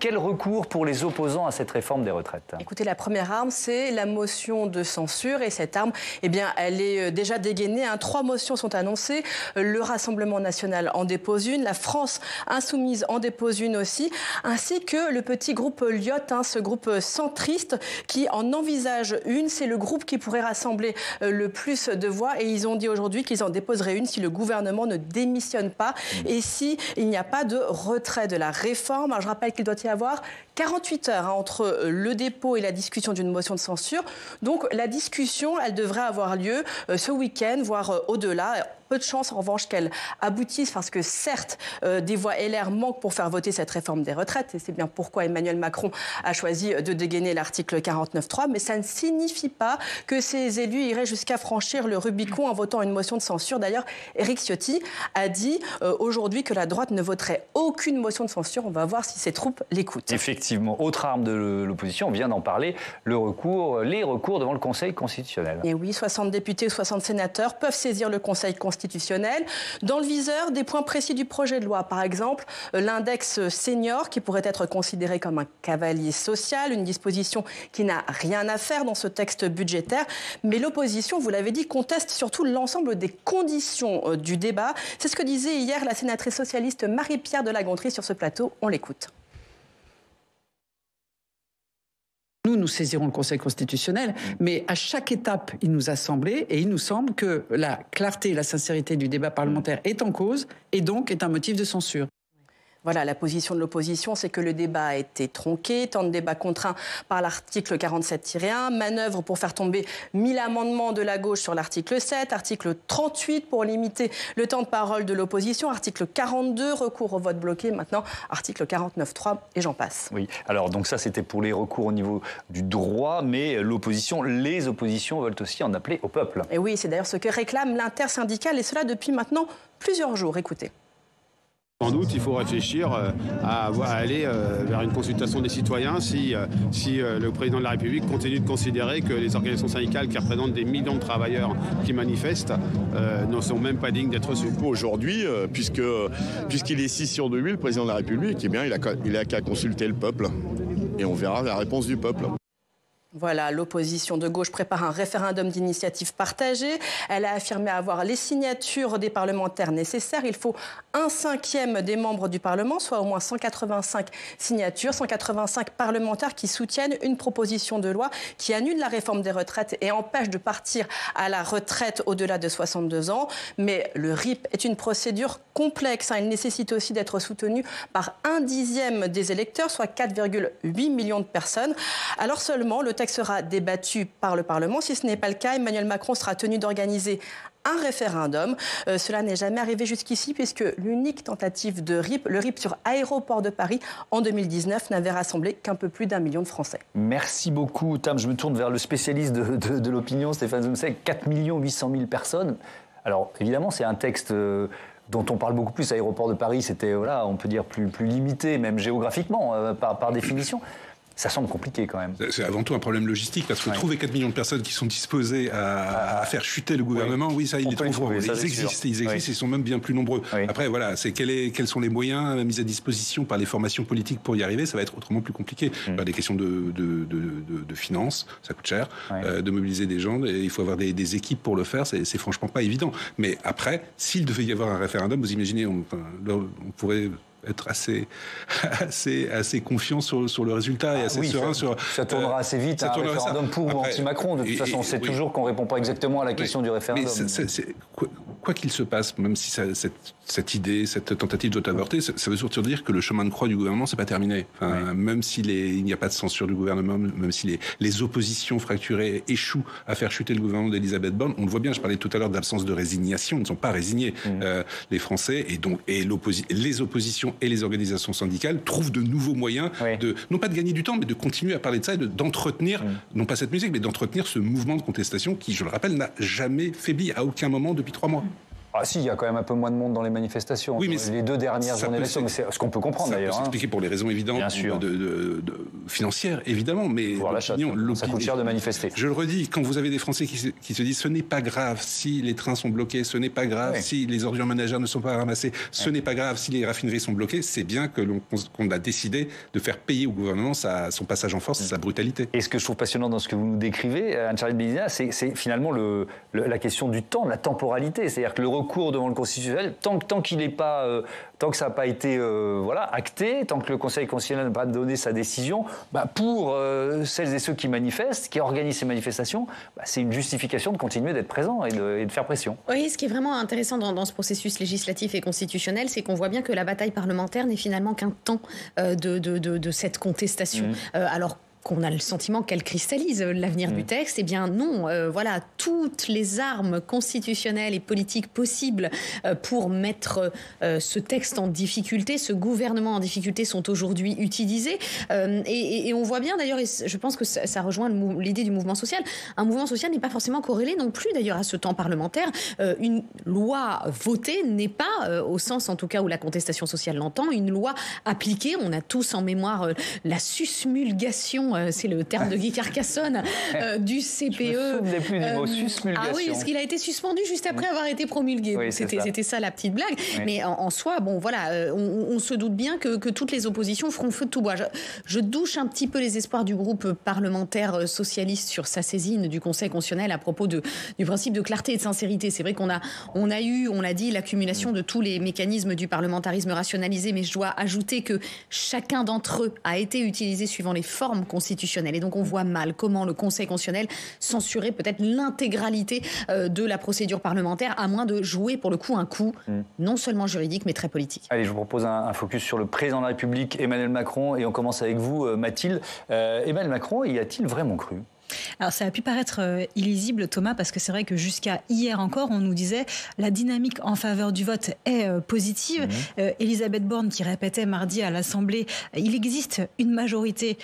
Quel recours pour les opposants à cette réforme des retraites? Écoutez, la première arme, c'est la motion de censure, et cette arme, eh bien, elle est déjà dégainée. 3 motions sont annoncées. Le Rassemblement national en dépose une, la France insoumise en dépose une aussi, ainsi que le petit groupe Lyotte, ce groupe centriste qui en envisage une. C'est le groupe qui pourrait rassembler le plus de voix, et ils ont dit aujourd'hui qu'ils en déposeraient une si le gouvernement ne démissionne pas et si il n'y a pas de retrait de la réforme. Alors je rappelle qu'il doit y avoir 48 heures entre le dépôt et la discussion d'une motion de censure. Donc la discussion, elle devrait avoir lieu ce week-end, voire au-delà. Peu de chance en revanche qu'elle aboutisse, parce que certes, des voix LR manquent pour faire voter cette réforme des retraites, et c'est bien pourquoi Emmanuel Macron a choisi de dégainer l'article 49.3, mais ça ne signifie pas que ces élus iraient jusqu'à franchir le Rubicon en votant une motion de censure. D'ailleurs, Éric Ciotti a dit aujourd'hui que la droite ne voterait aucune motion de censure. On va voir si ses troupes l'écoutent. Effectivement, autre arme de l'opposition, on vient d'en parler, les recours devant le Conseil constitutionnel. Et oui, 60 députés ou 60 sénateurs peuvent saisir le Conseil constitutionnel. Dans le viseur, des points précis du projet de loi. Par exemple, l'index senior qui pourrait être considéré comme un cavalier social, une disposition qui n'a rien à faire dans ce texte budgétaire. Mais l'opposition, vous l'avez dit, conteste surtout l'ensemble des conditions du débat. C'est ce que disait hier la sénatrice socialiste Marie-Pierre de La Gontrie sur ce plateau. On l'écoute. Nous saisirons le Conseil constitutionnel, mais à chaque étape, il nous a semblé, et il nous semble que la clarté et la sincérité du débat parlementaire est en cause, et donc est un motif de censure. Voilà, la position de l'opposition, c'est que le débat a été tronqué, temps de débat contraint par l'article 47-1, manœuvre pour faire tomber 1000 amendements de la gauche sur l'article 7, article 38 pour limiter le temps de parole de l'opposition, article 42, recours au vote bloqué, maintenant article 49.3 et j'en passe. Oui, alors donc ça c'était pour les recours au niveau du droit, mais les oppositions veulent aussi en appeler au peuple. Et oui, c'est d'ailleurs ce que réclame l'intersyndicale, et cela depuis maintenant plusieurs jours. Écoutez. Sans doute, il faut réfléchir à aller vers une consultation des citoyens si le président de la République continue de considérer que les organisations syndicales qui représentent des millions de travailleurs qui manifestent ne sont même pas dignes d'être reçues. Aujourd'hui, puisqu'il est 6 sur 2000, le président de la République, eh bien, il a qu'à consulter le peuple et on verra la réponse du peuple. Voilà, l'opposition de gauche prépare un référendum d'initiative partagée. Elle a affirmé avoir les signatures des parlementaires nécessaires. Il faut 1/5 des membres du Parlement, soit au moins 185 signatures, 185 parlementaires qui soutiennent une proposition de loi qui annule la réforme des retraites et empêche de partir à la retraite au-delà de 62 ans. Mais le RIP est une procédure complexe. Il nécessite aussi d'être soutenu par 1/10 des électeurs, soit 4,8 millions de personnes. Alors seulement, le texte sera débattu par le Parlement. Si ce n'est pas le cas, Emmanuel Macron sera tenu d'organiser un référendum. Cela n'est jamais arrivé jusqu'ici, puisque l'unique tentative de RIP, le RIP sur Aéroport de Paris, en 2019, n'avait rassemblé qu'un peu plus d'1 million de Français. Merci beaucoup, Tam. Je me tourne vers le spécialiste de l'opinion, Stéphane Zumsek. 4 800 000 personnes. Alors, évidemment, c'est un texte dont on parle beaucoup plus. Aéroport de Paris, c'était, on peut dire, plus limité, même géographiquement, par définition. Ça semble compliqué quand même. C'est avant tout un problème logistique, parce que trouver 4 millions de personnes qui sont disposées à faire chuter le gouvernement, oui ça, ils les trouveront. Ils existent, ils sont même bien plus nombreux. Après, voilà, c'est quels sont les moyens mis à disposition par les formations politiques pour y arriver, ça va être autrement plus compliqué. Des questions de finances, ça coûte cher, de mobiliser des gens, et il faut avoir des équipes pour le faire, c'est franchement pas évident. Mais après, s'il devait y avoir un référendum, vous imaginez, on pourrait être assez confiant sur le résultat et assez serein sur... Ça tournera assez vite, un référendum pour ou anti-Macron. De toute façon, on sait toujours qu'on ne répond pas exactement à la question du référendum. Mais quoi qu'il se passe, même si cette idée, cette tentative doit avorter, ça veut surtout dire que le chemin de croix du gouvernement, c'est pas terminé. Même s'il n'y a pas de censure du gouvernement, même si les oppositions fracturées échouent à faire chuter le gouvernement d'Elisabeth Borne, on le voit bien, je parlais tout à l'heure d'absence de résignation, ils ne sont pas résignés, les Français, et les oppositions et les organisations syndicales trouvent de nouveaux moyens non pas de gagner du temps, mais de continuer à parler de ça et d'entretenir, non pas cette musique, mais d'entretenir ce mouvement de contestation qui, je le rappelle, n'a jamais faibli à aucun moment depuis 3 mois. Ah si, il y a quand même un peu moins de monde dans les manifestations. Oui, mais les 2 dernières journées d'élection, mais c'est ce qu'on peut comprendre d'ailleurs. Ça peut s'expliquer pour les raisons évidentes financières, évidemment, mais ça coûte cher de manifester. Je le redis, quand vous avez des Français qui se disent ce n'est pas grave si les trains sont bloqués, ce n'est pas grave si les ordures ménagères ne sont pas ramassées, ce n'est pas grave si les raffineries sont bloquées, c'est bien qu'on a décidé de faire payer au gouvernement son passage en force et sa brutalité. Et ce que je trouve passionnant dans ce que vous nous décrivez, Anne-Charlotte Béliza, c'est finalement la question du temps, la temporalité. C'est-à-dire que le recours devant le Constitutionnel, tant qu'il n'est pas, tant que ça n'a pas été acté, tant que le Conseil constitutionnel n'a pas donné sa décision, pour celles et ceux qui manifestent, qui organisent ces manifestations, c'est une justification de continuer d'être présent et de faire pression. Oui, ce qui est vraiment intéressant dans ce processus législatif et constitutionnel, c'est qu'on voit bien que la bataille parlementaire n'est finalement qu'un temps de cette contestation. Alors qu'on a le sentiment qu'elle cristallise l'avenir du texte, eh bien non, voilà, toutes les armes constitutionnelles et politiques possibles pour mettre ce texte en difficulté, ce gouvernement en difficulté sont aujourd'hui utilisées. Et on voit bien d'ailleurs, et je pense que ça rejoint l'idée du mouvement social, un mouvement social n'est pas forcément corrélé non plus d'ailleurs à ce temps parlementaire. Une loi votée n'est pas, au sens en tout cas où la contestation sociale l'entend, une loi appliquée. On a tous en mémoire la susmulgation, c'est le terme de Guy Carcassonne, du CPE. Je me souvenais plus du mot susmulgation. Ah oui, parce qu'il a été suspendu juste après avoir été promulgué. Oui, c'était ça la petite blague. Oui. Mais en soi, bon voilà, on se doute bien que toutes les oppositions feront feu de tout bois. Je douche un petit peu les espoirs du groupe parlementaire socialiste sur sa saisine du Conseil constitutionnel à propos du principe de clarté et de sincérité. C'est vrai qu'on a eu, on l'a dit, l'accumulation de tous les mécanismes du parlementarisme rationalisé, mais je dois ajouter que chacun d'entre eux a été utilisé suivant les formes constitutionnelles. Et donc on voit mal comment le Conseil constitutionnel censurait peut-être l'intégralité de la procédure parlementaire, à moins de jouer pour le coup un coup non seulement juridique mais très politique. Allez, je vous propose un focus sur le président de la République, Emmanuel Macron, et on commence avec vous, Mathilde. Emmanuel Macron, y a-t-il vraiment cru ? Alors ça a pu paraître illisible, Thomas, parce que c'est vrai que jusqu'à hier encore, on nous disait la dynamique en faveur du vote est positive. Elisabeth Borne qui répétait mardi à l'Assemblée, il existe une majorité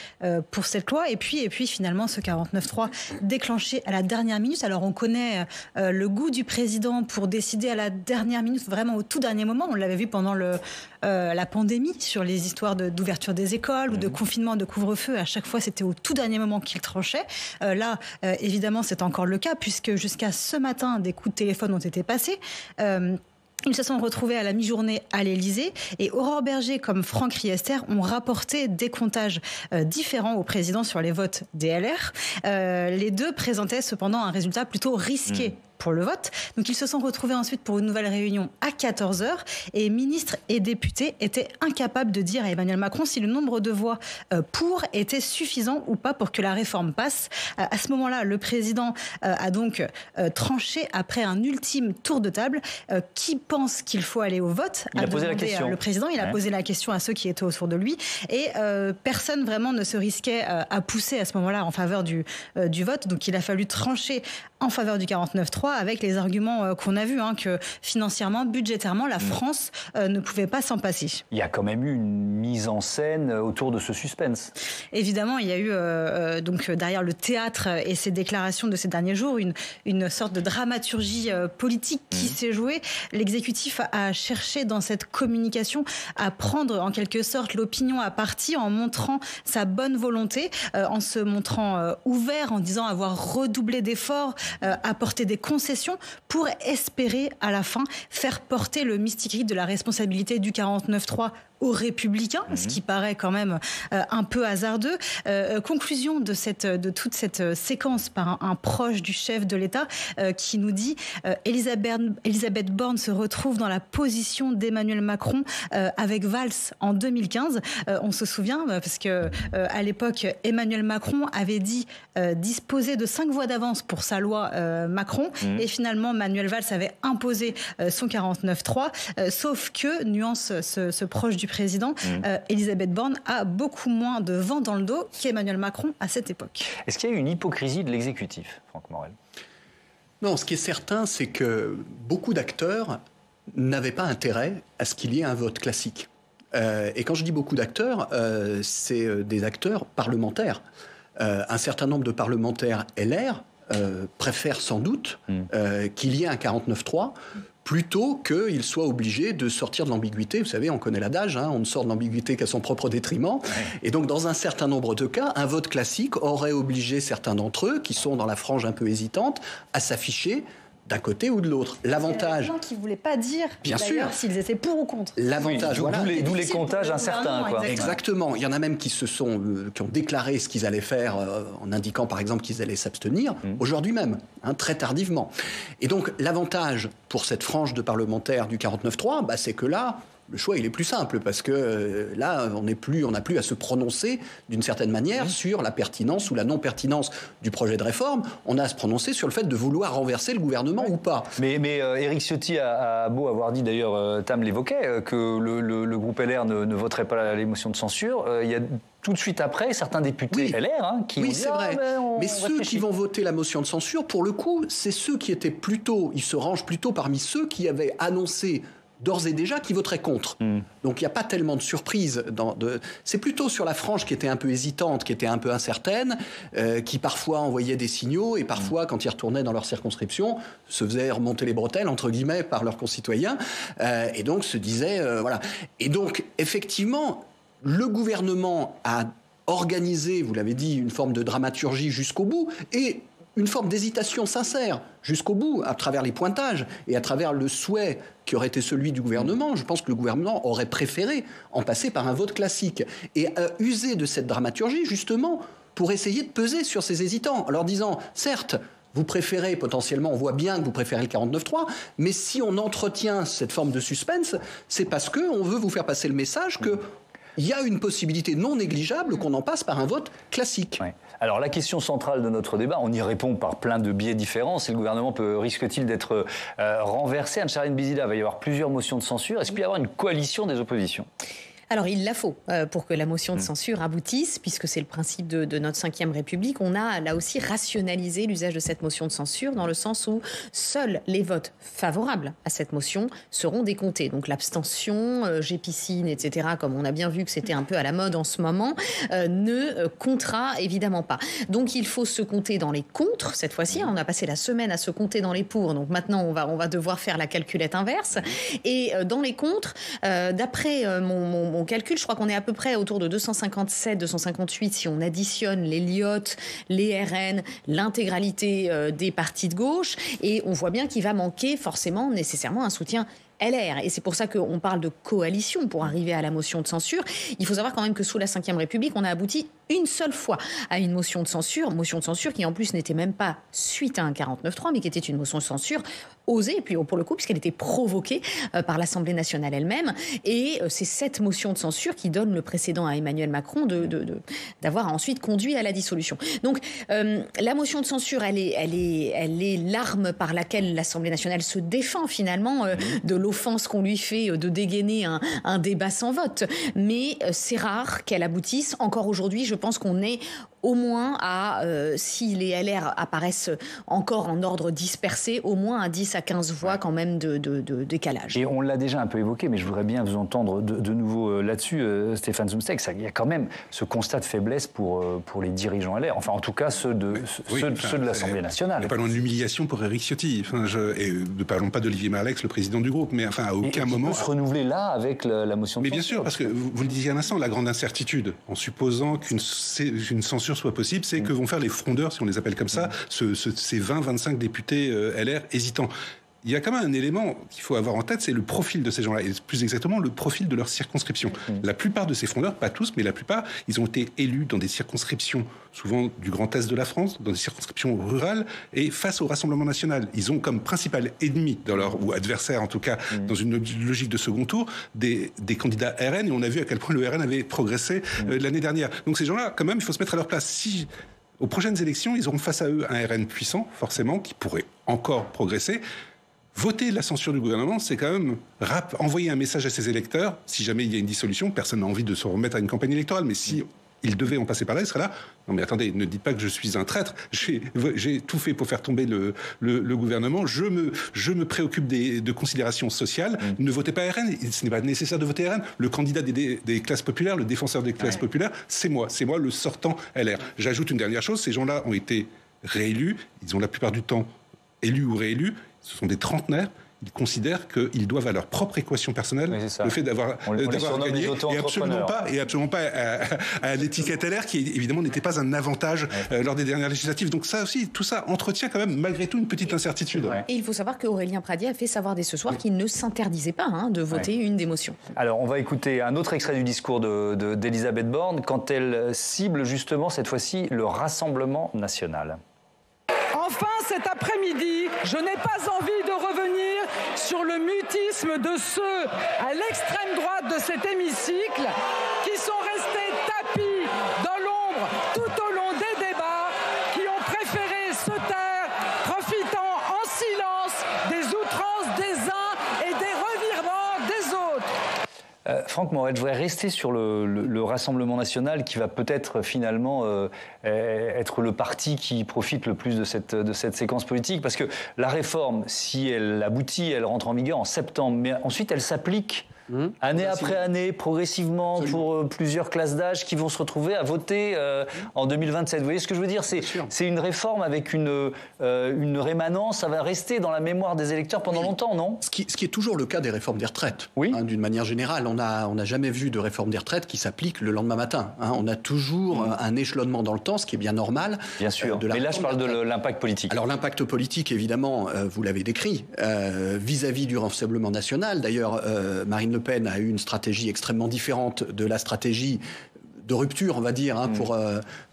pour cette loi, et puis finalement ce 49.3 déclenché à la dernière minute. Alors on connaît le goût du président pour décider à la dernière minute, vraiment au tout dernier moment. On l'avait vu pendant la pandémie sur les histoires d'ouverture des écoles ou de confinement, de couvre-feu. À chaque fois, c'était au tout dernier moment qu'il tranchait. Là, évidemment, c'est encore le cas, puisque jusqu'à ce matin, des coups de téléphone ont été passés. Ils se sont retrouvés à la mi-journée à l'Élysée, et Aurore Berger comme Franck Riester ont rapporté des comptages différents au président sur les votes des LR. Les deux présentaient cependant un résultat plutôt risqué pour le vote. Donc ils se sont retrouvés ensuite pour une nouvelle réunion à 14h, et ministres et députés étaient incapables de dire à Emmanuel Macron si le nombre de voix pour était suffisant ou pas pour que la réforme passe. À ce moment-là, le président a donc tranché après un ultime tour de table. Qui pense qu'il faut aller au vote? Il a posé la question. Le président, il a posé la question à ceux qui étaient autour de lui, et personne vraiment ne se risquait à pousser à ce moment-là en faveur du vote. Donc il a fallu trancher en faveur du 49.3. 49.3 avec les arguments qu'on a vus, que financièrement, budgétairement, la France ne pouvait pas s'en passer. Il y a quand même eu une mise en scène autour de ce suspense. Évidemment, il y a eu donc derrière le théâtre et ses déclarations de ces derniers jours une sorte de dramaturgie politique qui s'est jouée. L'exécutif a cherché dans cette communication à prendre en quelque sorte l'opinion à partie en montrant sa bonne volonté, en se montrant ouvert, en disant avoir redoublé d'efforts, apporter des concessions pour espérer à la fin faire porter le mystique de la responsabilité du 49.3 aux Républicains, ce qui paraît quand même un peu hasardeux. Conclusion de toute cette séquence par un proche du chef de l'État qui nous dit Elisabeth Borne se retrouve dans la position d'Emmanuel Macron avec Valls en 2015. On se souvient parce que à l'époque Emmanuel Macron avait dit disposer de 5 voix d'avance pour sa loi Macron et finalement Manuel Valls avait imposé son 49.3 sauf que, nuance ce proche du président, Elisabeth Borne a beaucoup moins de vent dans le dos qu'Emmanuel Macron à cette époque. Est-ce qu'il y a eu une hypocrisie de l'exécutif, Franck Morel ? Non, ce qui est certain, c'est que beaucoup d'acteurs n'avaient pas intérêt à ce qu'il y ait un vote classique. Et quand je dis beaucoup d'acteurs, c'est des acteurs parlementaires. Un certain nombre de parlementaires LR préfèrent sans doute qu'il y ait un 49.3 plutôt qu'il soit obligé de sortir de l'ambiguïté. Vous savez, on connaît l'adage, on ne sort de l'ambiguïté qu'à son propre détriment. Ouais. Et donc, dans un certain nombre de cas, un vote classique aurait obligé certains d'entre eux, qui sont dans la frange un peu hésitante, à s'afficher d'un côté ou de l'autre. L'avantage... Il y a des gens qui ne voulaient pas dire, bien sûr, s'ils étaient pour ou contre. L'avantage, oui, d'où les comptages incertains. Exactement. Il y en a même qui ont déclaré ce qu'ils allaient faire en indiquant, par exemple, qu'ils allaient s'abstenir, aujourd'hui même, très tardivement. Et donc, l'avantage pour cette frange de parlementaires du 49.3, c'est que là... Le choix, il est plus simple parce que là, on n'a plus à se prononcer d'une certaine manière sur la pertinence ou la non-pertinence du projet de réforme. On a à se prononcer sur le fait de vouloir renverser le gouvernement ou pas. Mais Éric Ciotti a beau avoir dit, d'ailleurs, Tam l'évoquait, que le groupe LR ne voterait pas les motions de censure. Il y a tout de suite après, certains députés LR qui ont dit... Oui, c'est vrai. Mais ceux qui vont voter la motion de censure, pour le coup, c'est ceux qui étaient plutôt... Ils se rangent plutôt parmi ceux qui avaient annoncé d'ores et déjà qui voteraient contre. Donc il n'y a pas tellement de surprises. C'est plutôt sur la frange qui était un peu hésitante, qui était un peu incertaine, qui parfois envoyait des signaux et parfois, quand ils retournaient dans leur circonscription, se faisaient remonter les bretelles, entre guillemets, par leurs concitoyens, et donc se disaient... voilà. Et donc, effectivement, le gouvernement a organisé, vous l'avez dit, une forme de dramaturgie jusqu'au bout, et une forme d'hésitation sincère jusqu'au bout, à travers les pointages et à travers le souhait qui aurait été celui du gouvernement. Je pense que le gouvernement aurait préféré en passer par un vote classique et user de cette dramaturgie justement pour essayer de peser sur ces hésitants, en leur disant, certes, vous préférez potentiellement, on voit bien que vous préférez le 49.3, mais si on entretient cette forme de suspense, c'est parce qu'on veut vous faire passer le message que il y a une possibilité non négligeable qu'on en passe par un vote classique. Ouais. Alors la question centrale de notre débat, on y répond par plein de biais différents, c'est le gouvernement risque-t-il d'être renversé? Anne-Charline Bézida, va y avoir plusieurs motions de censure. Est-ce qu'il peut y avoir une coalition des oppositions? Alors, il la faut pour que la motion de censure aboutisse, puisque c'est le principe de notre 5e République. On a là aussi rationalisé l'usage de cette motion de censure dans le sens où seuls les votes favorables à cette motion seront décomptés. Donc l'abstention, Gépicine, etc., comme on a bien vu que c'était un peu à la mode en ce moment, ne comptera évidemment pas. Donc il faut se compter dans les contre cette fois-ci. On a passé la semaine à se compter dans les pour, donc maintenant on va devoir faire la calculette inverse. Et dans les contre, d'après mon calcul, je crois qu'on est à peu près autour de 257, 258 si on additionne les LIOT, les RN, l'intégralité des partis de gauche. Et on voit bien qu'il va manquer forcément, nécessairement, un soutien LR. Et c'est pour ça qu'on parle de coalition pour arriver à la motion de censure. Il faut savoir quand même que sous la 5e République, on a abouti une seule fois à une motion de censure qui en plus n'était même pas suite à un 49.3, mais qui était une motion de censure osée, et puis pour le coup, puisqu'elle était provoquée par l'Assemblée nationale elle-même. Et c'est cette motion de censure qui donne le précédent à Emmanuel Macron d'avoir ensuite conduit à la dissolution. Donc la motion de censure, elle est l'arme par laquelle l'Assemblée nationale se défend finalement de l'offense qu'on lui fait de dégainer un débat sans vote. Mais c'est rare qu'elle aboutisse. Encore aujourd'hui, je pense qu'on est au moins à, si les LR apparaissent encore en ordre dispersé, au moins à 10 à 15 voix quand même de décalage. Et on l'a déjà un peu évoqué, mais je voudrais bien vous entendre de nouveau là-dessus, Stéphane Zumsteeg. Il y a quand même ce constat de faiblesse pour les dirigeants LR, enfin en tout cas ceux de l'Assemblée nationale. On n'est pas loin de l'humiliation pour Éric Ciotti. Et ne parlons pas d'Olivier Marleix, le président du groupe, mais enfin à aucun moment... Il peut se renouveler là avec la motion de censure. Mais bien sûr, parce que vous le disiez à l'instant, la grande incertitude, en supposant qu'une censure soit possible, c'est que vont faire les frondeurs, si on les appelle comme ça, ces 20-25 députés LR hésitants. Il y a quand même un élément qu'il faut avoir en tête, c'est le profil de ces gens-là, et plus exactement le profil de leur circonscription. La plupart de ces frondeurs, pas tous, mais la plupart, ils ont été élus dans des circonscriptions, souvent du Grand Est de la France, dans des circonscriptions rurales, et face au Rassemblement national. Ils ont comme principal ennemi, ou adversaire en tout cas, dans une logique de second tour, des candidats RN, et on a vu à quel point le RN avait progressé l'année dernière. Donc ces gens-là, quand même, il faut se mettre à leur place. Si aux prochaines élections, ils auront face à eux un RN puissant, forcément, qui pourrait encore progresser, voter la censure du gouvernement, c'est quand même envoyer un message à ses électeurs. Si jamais il y a une dissolution, personne n'a envie de se remettre à une campagne électorale. Mais si il devait en passer par là, il serait là. Non mais attendez, ne dites pas que je suis un traître. J'ai tout fait pour faire tomber le gouvernement. Je me préoccupe de considérations sociales. Ne votez pas RN. Ce n'est pas nécessaire de voter RN. Le candidat des classes populaires, le défenseur des classes populaires, c'est moi. C'est moi le sortant LR. J'ajoute une dernière chose. Ces gens-là ont été réélus. Ils ont la plupart du temps élus ou réélus. Ce sont des trentenaires. Ils considèrent qu'ils doivent à leur propre équation personnelle le fait d'avoir gagné et absolument pas à l'étiquette LR qui évidemment n'était pas un avantage lors des dernières législatives. Donc ça aussi, tout ça entretient quand même malgré tout une petite incertitude. Et il faut savoir qu'Aurélien Pradier a fait savoir dès ce soir qu'il ne s'interdisait pas de voter une des motions. Alors on va écouter un autre extrait du discours d'Elisabeth Borne quand elle cible justement cette fois-ci le Rassemblement national. Enfin, cet après-midi, je n'ai pas envie de revenir sur le mutisme de ceux à l'extrême droite de cet hémicycle qui sont restés tapis dans l'ombre tout au long des débats, qui ont préféré se taire, profitant en silence des outrances des uns et des revirements des autres. Franck Morel, je voudrais rester sur le Rassemblement national qui va peut-être finalement être le parti qui profite le plus de cette séquence politique, parce que la réforme, si elle aboutit, elle rentre en vigueur en septembre, mais ensuite elle s'applique année après année, progressivement, pour plusieurs classes d'âge qui vont se retrouver à voter en 2027. Vous voyez ce que je veux dire ? C'est une réforme avec une rémanence, ça va rester dans la mémoire des électeurs pendant longtemps, non ? Ce qui est toujours le cas des réformes des retraites. D'une manière générale, on n'a jamais vu de réforme des retraites qui s'applique le lendemain matin. On a toujours un échelonnement dans le temps, ce qui est bien normal. Bien sûr, mais là je parle de l'impact politique. Alors l'impact politique, évidemment, vous l'avez décrit, vis-à-vis du Rassemblement national. D'ailleurs, Marine Le Pen a eu une stratégie extrêmement différente de la stratégie de rupture, on va dire, pour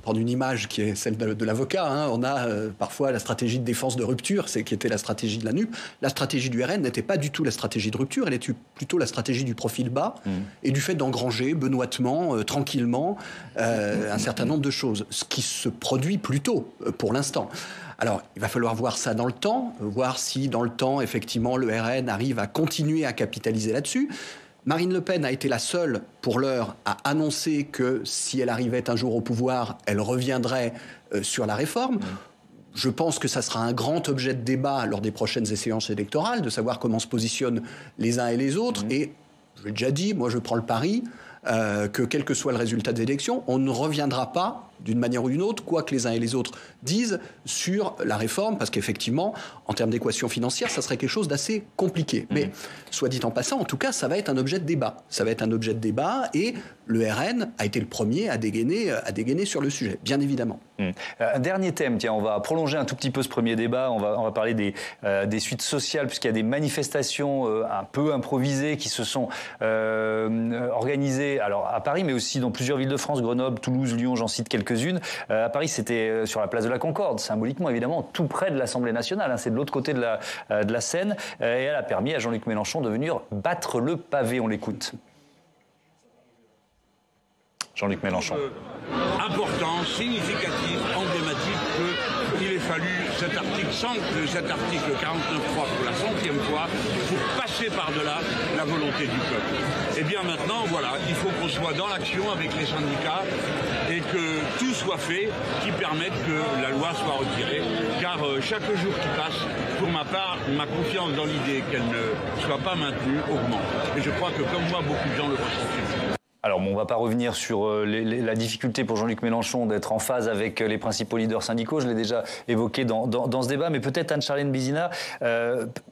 prendre une image qui est celle de l'avocat. On a parfois la stratégie de défense de rupture, qui était la stratégie de la NUP. La stratégie du RN n'était pas du tout la stratégie de rupture, elle était plutôt la stratégie du profil bas et du fait d'engranger benoîtement, tranquillement, un certain nombre de choses, ce qui se produit plutôt pour l'instant. Alors, il va falloir voir ça dans le temps, voir si dans le temps, effectivement, le RN arrive à continuer à capitaliser là-dessus. Marine Le Pen a été la seule, pour l'heure, à annoncer que si elle arrivait un jour au pouvoir, elle reviendrait sur la réforme. Je pense que ça sera un grand objet de débat lors des prochaines échéances électorales, de savoir comment se positionnent les uns et les autres. Et je l'ai déjà dit, moi je prends le pari que quel que soit le résultat des élections, on ne reviendra pas d'une manière ou d'une autre, quoi que les uns et les autres disent sur la réforme, parce qu'effectivement, en termes d'équation financière, ça serait quelque chose d'assez compliqué. Mais, soit dit en passant, en tout cas, ça va être un objet de débat. Ça va être un objet de débat, et le RN a été le premier à dégainer sur le sujet, bien évidemment. Un dernier thème, tiens, on va prolonger un tout petit peu ce premier débat, on va parler des suites sociales, puisqu'il y a des manifestations un peu improvisées qui se sont organisées, alors à Paris, mais aussi dans plusieurs villes de France, Grenoble, Toulouse, Lyon, j'en cite quelques-unes. À Paris, c'était sur la place de la Concorde, symboliquement évidemment, tout près de l'Assemblée nationale, c'est de l'autre côté de la Seine, et elle a permis à Jean-Luc Mélenchon de venir battre le pavé. On l'écoute. Jean-Luc Mélenchon. Important, significatif, emblématique qu'il ait fallu fallu cet article 49.3 pour la 100e fois pour passer par-delà la volonté du peuple. Et bien maintenant, voilà, il faut qu'on soit dans l'action avec les syndicats et que tout soit fait qui permette que la loi soit retirée. Car chaque jour qui passe, pour ma part, ma confiance dans l'idée qu'elle ne soit pas maintenue augmente. Et je crois que comme moi, beaucoup de gens le ressentent. Alors, bon, on ne va pas revenir sur la difficulté pour Jean-Luc Mélenchon d'être en phase avec les principaux leaders syndicaux. Je l'ai déjà évoqué dans ce débat. Mais peut-être, Anne-Charlène Bézina,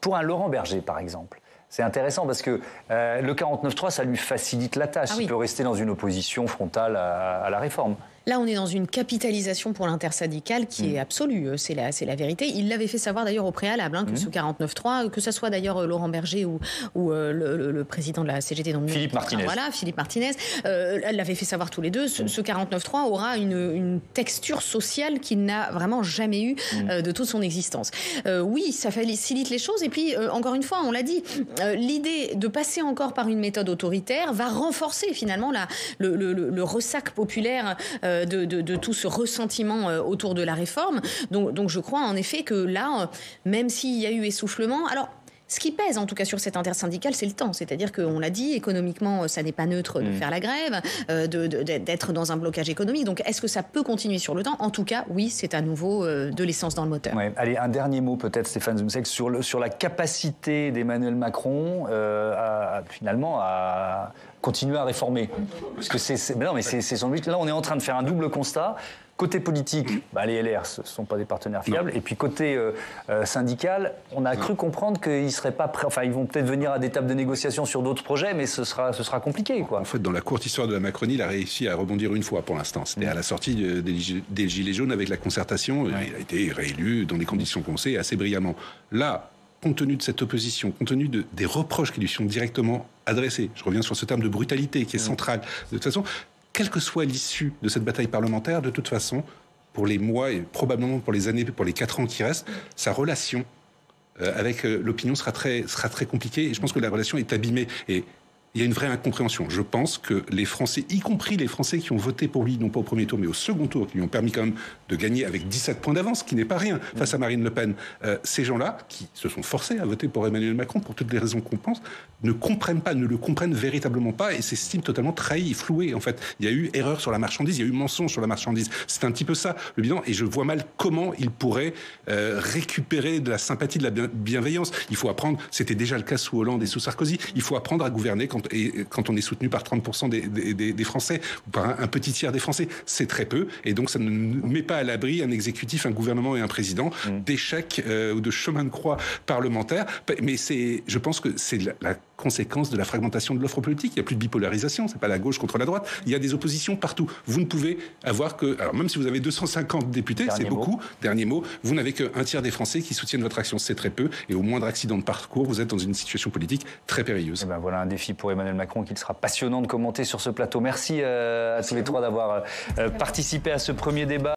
pour un Laurent Berger, par exemple. C'est intéressant parce que le 49.3, ça lui facilite la tâche. Il peut rester dans une opposition frontale à la réforme. Là, on est dans une capitalisation pour l'intersyndicale qui est absolue, c'est la vérité. Il l'avait fait savoir d'ailleurs au préalable, que ce 49.3, que ce soit d'ailleurs Laurent Berger ou le président de la CGT, donc Philippe Martinez. Voilà, Philippe Martinez, l'avait fait savoir tous les deux. Ce 49.3 aura une texture sociale qu'il n'a vraiment jamais eue de toute son existence. Oui, ça facilite les choses. Et puis, encore une fois, on l'a dit, l'idée de passer encore par une méthode autoritaire va renforcer finalement le ressac populaire de tout ce ressentiment autour de la réforme. Donc je crois en effet que là, même s'il y a eu essoufflement... Alors, ce qui pèse, en tout cas, sur cette intersyndicale, c'est le temps. C'est-à-dire qu'on l'a dit, économiquement, ça n'est pas neutre de faire la grève, d'être dans un blocage économique. Donc, est-ce que ça peut continuer sur le temps? En tout cas, oui, c'est à nouveau de l'essence dans le moteur. Ouais. Allez, un dernier mot peut-être, Stéphane Zumzeck, sur la capacité d'Emmanuel Macron finalement à continuer à réformer. Parce que c'est son but. Là, on est en train de faire un double constat. Côté politique, les LR, ce ne sont pas des partenaires fiables. Non. Et puis côté syndical, on a cru comprendre qu'ils ne seraient pas prêts. Enfin, ils vont peut-être venir à des tables de négociation sur d'autres projets, mais ce sera compliqué, quoi. En fait, dans la courte histoire de la Macronie, il a réussi à rebondir une fois pour l'instant. C'était à la sortie des Gilets jaunes avec la concertation. Il a été réélu dans des conditions qu'on sait assez brillamment. Là, compte tenu de cette opposition, compte tenu des reproches qui lui sont directement adressés, je reviens sur ce terme de brutalité qui est central, de toute façon... Quelle que soit l'issue de cette bataille parlementaire, de toute façon, pour les mois et probablement pour les années, pour les 4 ans qui restent, sa relation avec l'opinion sera très compliquée. Et je pense que la relation est abîmée. Et il y a une vraie incompréhension. Je pense que les Français, y compris les Français qui ont voté pour lui, non pas au premier tour, mais au second tour, qui lui ont permis quand même de gagner avec 17 points d'avance, ce qui n'est pas rien face à Marine Le Pen, ces gens-là, qui se sont forcés à voter pour Emmanuel Macron, pour toutes les raisons qu'on pense, ne comprennent pas, ne le comprennent véritablement pas et s'estiment totalement trahis et floués. En fait, il y a eu erreur sur la marchandise, il y a eu mensonge sur la marchandise. C'est un petit peu ça, le bilan. Et je vois mal comment il pourrait récupérer de la sympathie, de la bienveillance. Il faut apprendre, c'était déjà le cas sous Hollande et sous Sarkozy, il faut apprendre à gouverner quand on est soutenu par 30% des Français, ou par un petit tiers des Français. C'est très peu. Et donc, ça ne met pas à l'abri un exécutif, un gouvernement et un président d'échecs ou de chemin de croix parlementaire. Mais je pense que c'est la conséquence de la fragmentation de l'offre politique. Il n'y a plus de bipolarisation, c'est pas la gauche contre la droite. Il y a des oppositions partout. Vous ne pouvez avoir que... Alors même si vous avez 250 députés, c'est beaucoup. Dernier mot, vous n'avez qu'un tiers des Français qui soutiennent votre action. C'est très peu. Et au moindre accident de parcours, vous êtes dans une situation politique très périlleuse. Et voilà un défi pour Emmanuel Macron qu'il sera passionnant de commenter sur ce plateau. Merci à tous les trois d'avoir participé à ce premier débat.